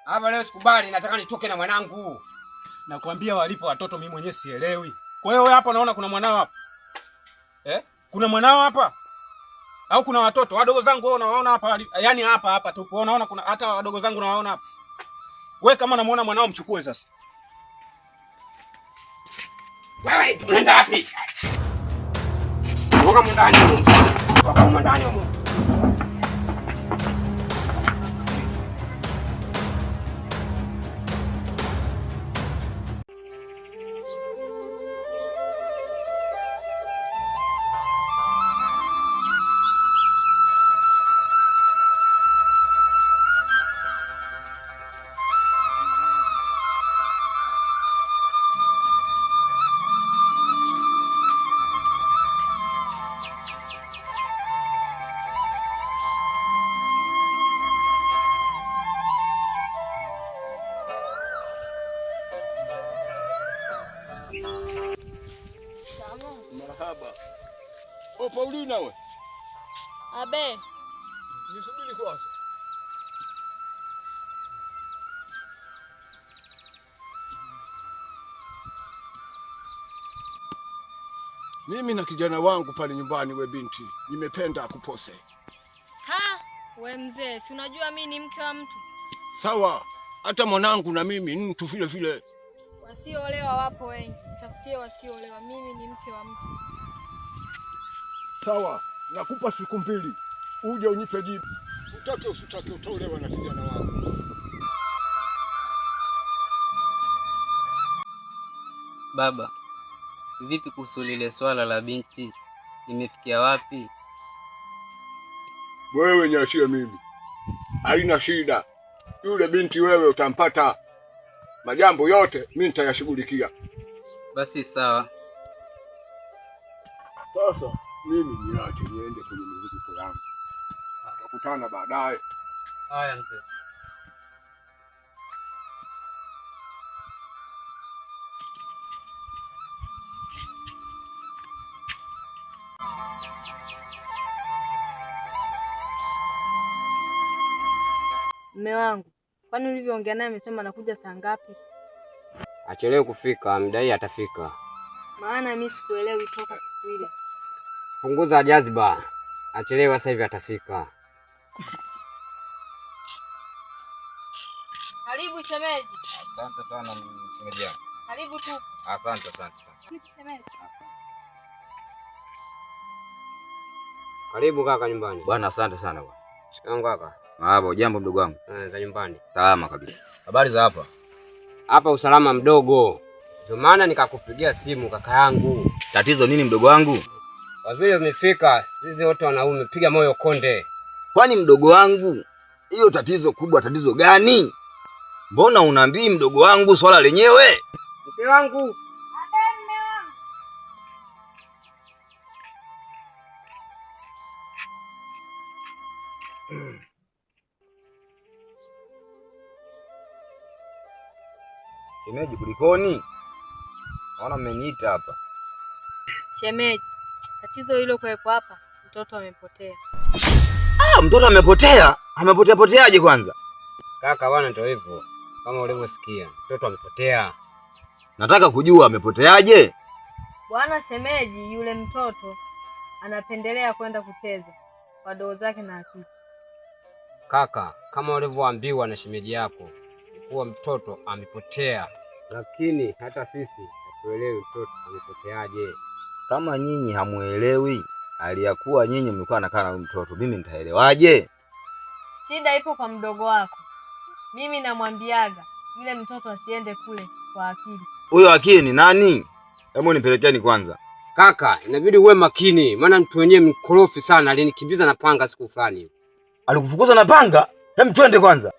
Hapa leo sikubali, nataka nitoke na mwanangu. Nakwambia walipo watoto mimi mwenyewe sielewi. Kwa hiyo wewe hapa unaona kuna mwanao hapa? Kuna mwanao hapa? Au kuna watoto wadogo zangu wewe unawaona hapa? Yaani hapa tupo unaona kuna hata wadogo zangu unawaona hapa. Wewe kama unamuona mwanao mchukue sasa. Wewe unaenda wapi? Toka ndani. Toka ndani huko. Marhaba. O Paulina we. Abe. Nisubiri kwanza. Mimi na kijana wangu pale nyumbani we binti, nimependa akupose. Ha, we mzee, si unajua mimi ni mke wa mtu. Sawa, hata mwanangu na mimi ni mtu vile vile. Wasioolewa wapo wengi. Tafutie wasioolewa, mimi ni mke wa mtu. Sawa, nakupa siku 2 uje unipe jibu. Utake usitake utaolewa na kijana wangu. Baba, vipi kuhusu lile swala la binti? Nimefikia wapi? Wewe niachie mimi. Haina shida. Yule binti wewe utampata. Majambo yote mimi nitayashughulikia. Basi sawa. Sasa mimi niache niende kwenye mizunguko yangu. Tutakutana baadaye. Haya mzee. Mume wangu, kwani ulivyoongea naye amesema anakuja saa ngapi? Achelewe kufika, mdai atafika. Maana mimi sikuelewi toka siku ile. Punguza jazba. Achelewe sasa hivi atafika. Karibu shemeji. Asante sana shemeji yangu. Karibu tu. Asante. Shemeji. Karibu kaka nyumbani. Bwana asante sana bwana. Shikamoo kaka. Hapo jambo mdogo wangu. Za nyumbani. Salama kabisa. Habari za hapa? Hapa usalama mdogo. Ndio maana nikakupigia simu kaka yangu. Tatizo nini mdogo wangu? Waziri umefika, sisi wote wanaume, piga moyo konde. Kwani mdogo wangu, hiyo tatizo kubwa tatizo gani? Mbona unaambii mdogo wangu swala lenyewe? Mke wangu. Shemeji kulikoni? Naona mmeniita hapa. Shemeji, tatizo hilo kuwepo hapa, mtoto amepotea. Mtoto amepotea? Amepoteaje kwanza? Kaka bwana ndio hivyo. Kama ulivyosikia, mtoto amepotea. Nataka kujua amepoteaje? Bwana shemeji, yule mtoto anapendelea kwenda kucheza kwa doo zake na akili. Kaka, kama ulivyoambiwa na shemeji yako, kuwa mtoto amepotea. Lakini hata sisi hatuelewi mtoto amepoteaje. Kama nyinyi hamuelewi, aliyakuwa nyinyi mlikuwa nakaa na mtoto, mimi nitaelewaje? Shida ipo kwa mdogo wako. Mimi namwambiaga yule mtoto asiende kule kwa akili. Huyo akili ni nani? Hebu nipelekeni kwanza. Kaka, inabidi uwe makini, maana mtu wenyewe mkorofi sana, alinikimbiza na panga siku fulani. Alikufukuza na panga? Hem, twende kwanza.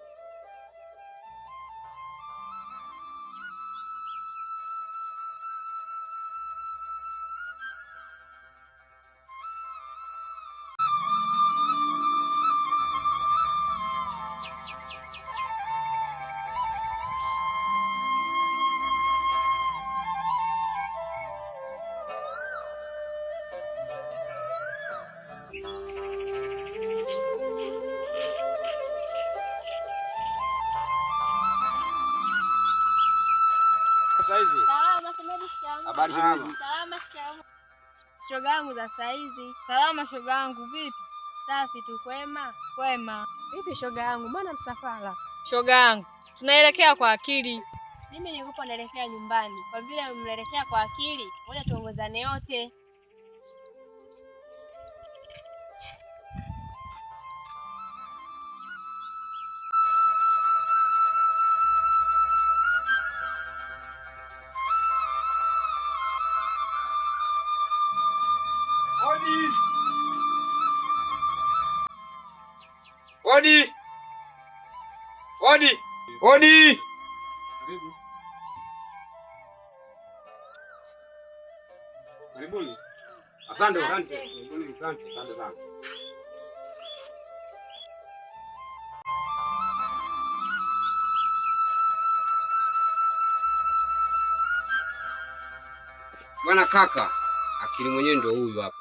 Salama shoga yangu za saizi. Salama shoga yangu, vipi? Safi tu, kwema? Kwema. Vipi shoga yangu, mbona msafara? Shoga yangu, tunaelekea kwa Akili. Mimi nilikuwa naelekea nyumbani. Kwa vile mnaelekea kwa Akili, ngoja tuongozane yote. Odi! Odi! Odi! Karibu. Karibuni. Asante, asante. Asante sana. Bwana kaka, Akili mwenyewe ndio huyu hapa.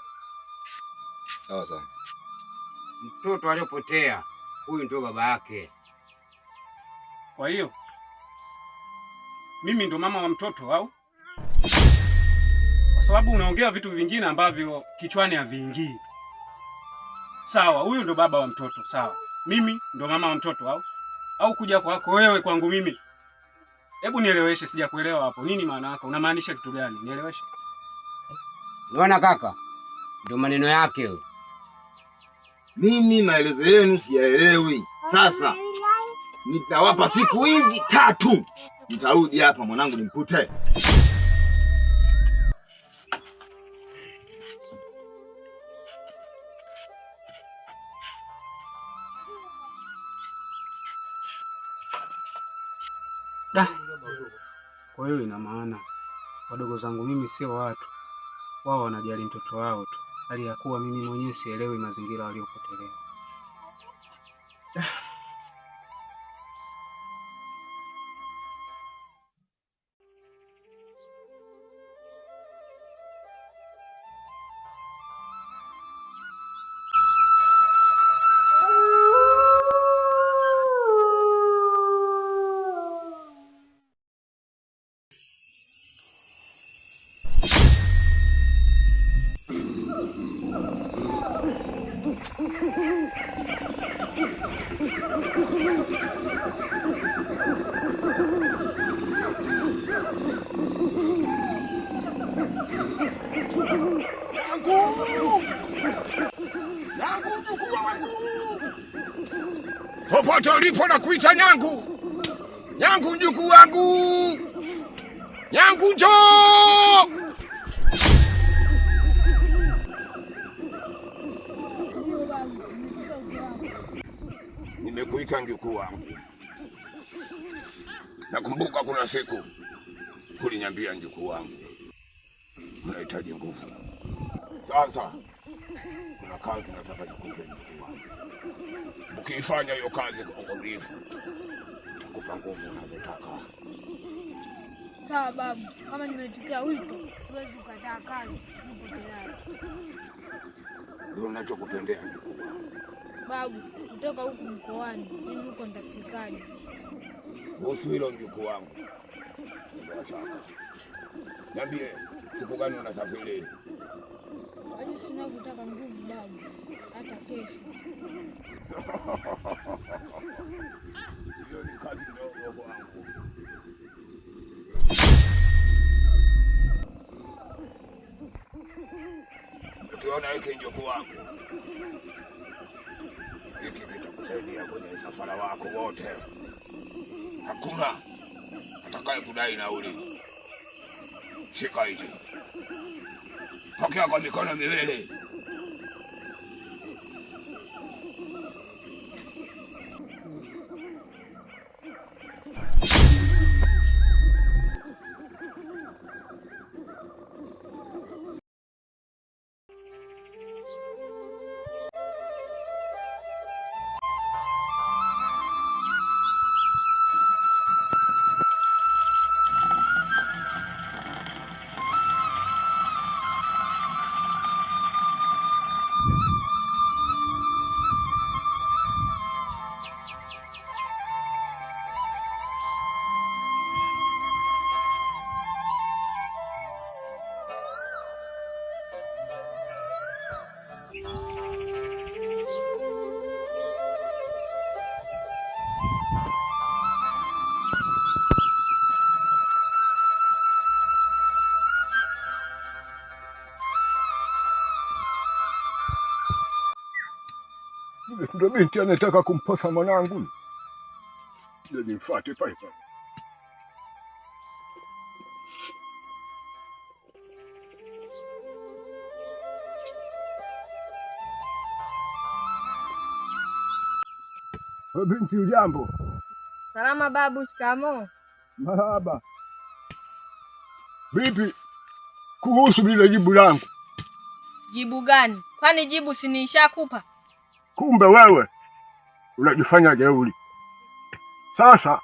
Sawa sawa. Mtoto aliyopotea huyu ndio baba yake. Kwa hiyo mimi ndo mama wa mtoto au? Kwa sababu unaongea vitu vingine ambavyo kichwani haviingii. Sawa, huyu ndo baba wa mtoto, sawa. Mimi ndo mama wa mtoto au? Au kuja kwako wewe kwangu mimi? Hebu nieleweshe, sijakuelewa hapo. Nini maana yako? Unamaanisha kitu gani? Nieleweshe. Unaona kaka? Ndio maneno yake huyo. Mimi maelezo yenu siyaelewi. Sasa nitawapa siku hizi 3. Nitarudi hapa mwanangu nimkute. Da. Kwa hiyo ina maana wadogo zangu mimi sio watu. Wao wanajali mtoto wao tu. Hali ya kuwa mimi mwenyewe sielewi mazingira waliopotelea. Popote ulipo na kuita Nyangu. Nyangu mjukuu wangu. Nyangu njoo. Nimekuita mjukuu wangu. Nakumbuka kuna siku uliniambia mjukuu wangu, unahitaji nguvu. Sasa kuna kazi nataka nikupe mjukuu wangu. Ukiifanya hiyo kazi kwa uadilifu, nitakupa nguvu unazotaka. Sawa babu, kama nimetikia wito, siwezi kukataa kazi. Nipo tayari. Ndio ninachokupendea mjukuu wangu. Babu, kutoka huku mkoani, mimi huko nitafikaje? Kuhusu hilo mjukuu wangu, bila shaka. Niambie, siku gani unasafiri? Hadi sina kutaka nguvu babu, hata kesho. Hiyo ni kazi ndogo kwangu. Ukiona hiki mjukuu wangu, hiki kitakusaidia kwenye msafara wako wote. Hakuna atakaye kudai nauli. Shika hichi. Pokea kwa mikono miwili. Ndio binti anataka kumposa mwanangu. Ndio nifuate pale pale. Binti ujambo? Salama babu, shikamoo. Marahaba. Vipi kuhusu lile jibu langu? Jibu gani? Kwani jibu si nishakupa? Kumbe wewe unajifanya jeuri. Sasa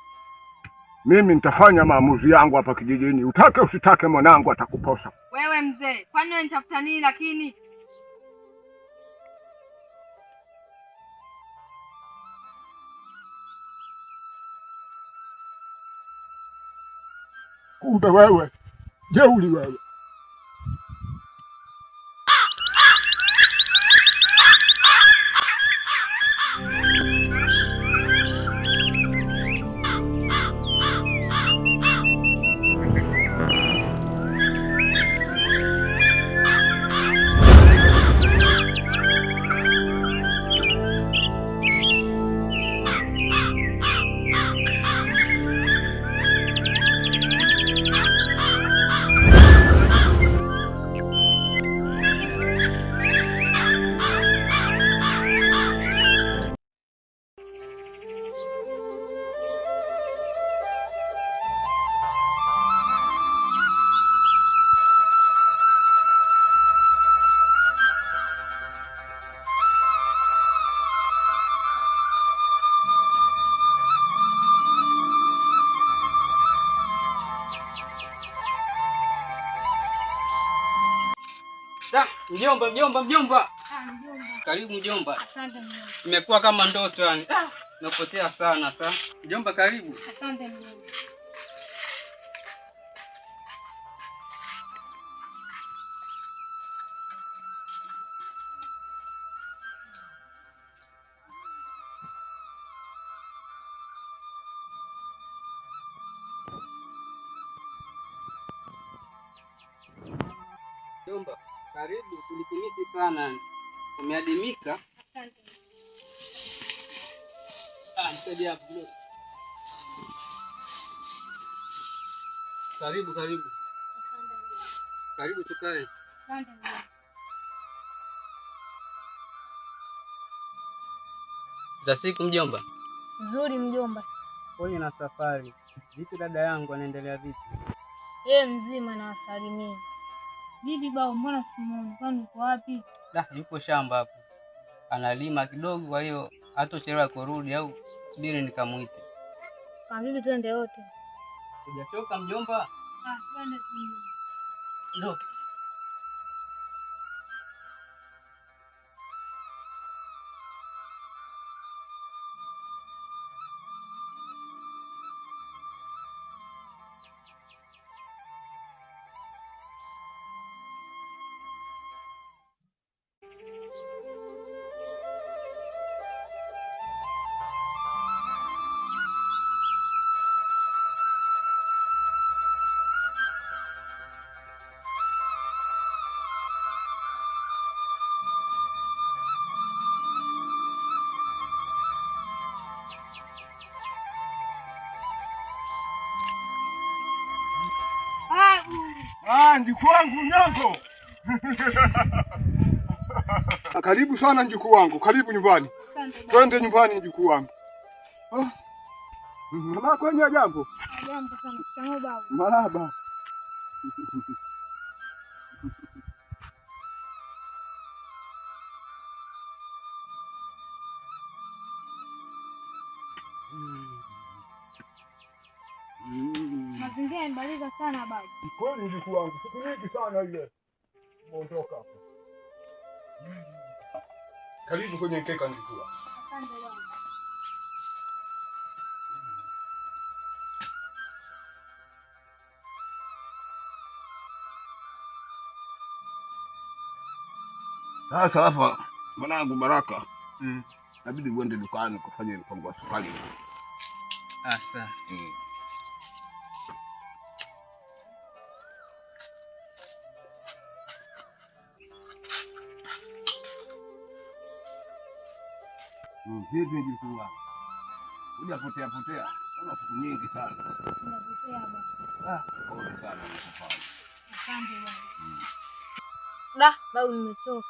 mimi nitafanya maamuzi yangu hapa kijijini. Utake usitake mwanangu atakuposa. Wewe mzee, kwani wewe nitafuta nini lakini? Kumbe wewe jeuri wewe. Mjomba. Mjomba. Karibu mjomba. Asante mjomba. Imekuwa kama ndoto yani. Napotea sana sasa. Mjomba karibu. Asante mjomba. Mjomba, karibu tulikumisi sana. Umeadimika? Asante. Nisaidie hapo. Karibu. Asante mjomba. Karibu tukae. Asante mjomba. Za siku mjomba. Nzuri mjomba. Pole na safari. Vipi dada yangu anaendelea vipi? Yeye mzima na wasalimia. Vipi bao, mbona simuoni? Kwani uko wapi? Yupo shamba hapo. Analima kidogo, kwa hiyo hatochelewa kurudi, au subiri nikamuite. Kama vipi twende wote. Hujachoka mjomba? Twende tu. Ndio. Mjukuu wangu Nyongo. Karibu sana mjukuu wangu, karibu nyumbani. Asante. Twende nyumbani mjukuu wangu. Mama kwenye jambo. Jambo sana. Shikamoo baba. Marahaba. Mazingira yamebadilika sana baba. Kwani mjukuu wangu, siku nyingi sana ile umeondoka hapo. Karibu kwenye mkeka mjukuu. Asante baba. Sasa hapa mwanangu Baraka, nabidi uende dukani kufanya mpango wa safari. Asa. Vipi mjukuu wangu? Hujapotea potea. Una siku nyingi sana. Napotea baba. Pole sana msafari. Asante baba. Da, babu nimechoka.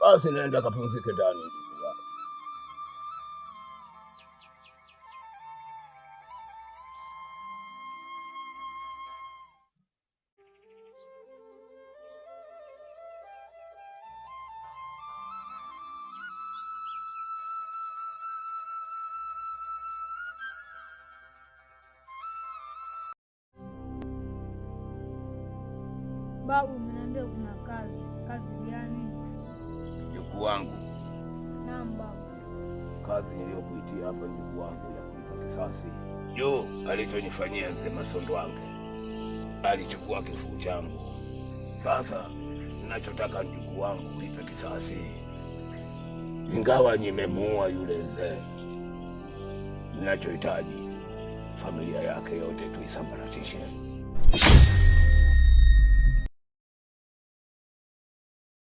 Basi naenda kapumzike ndani mjukuu wangu. Babu, umeniambia kuna kazi. Kazi gani? Mjukuu wangu, Naam babu. kazi niliyokuitia hapa mjukuu wangu ya kulipa kisasi juu alichonifanyia mzee Masondo wangu, alichukua kifuu changu. Sasa ninachotaka mjukuu wangu ulipe kisasi, ingawa nimemuua yule mzee. Ninachohitaji familia yake yote tuisambaratishe.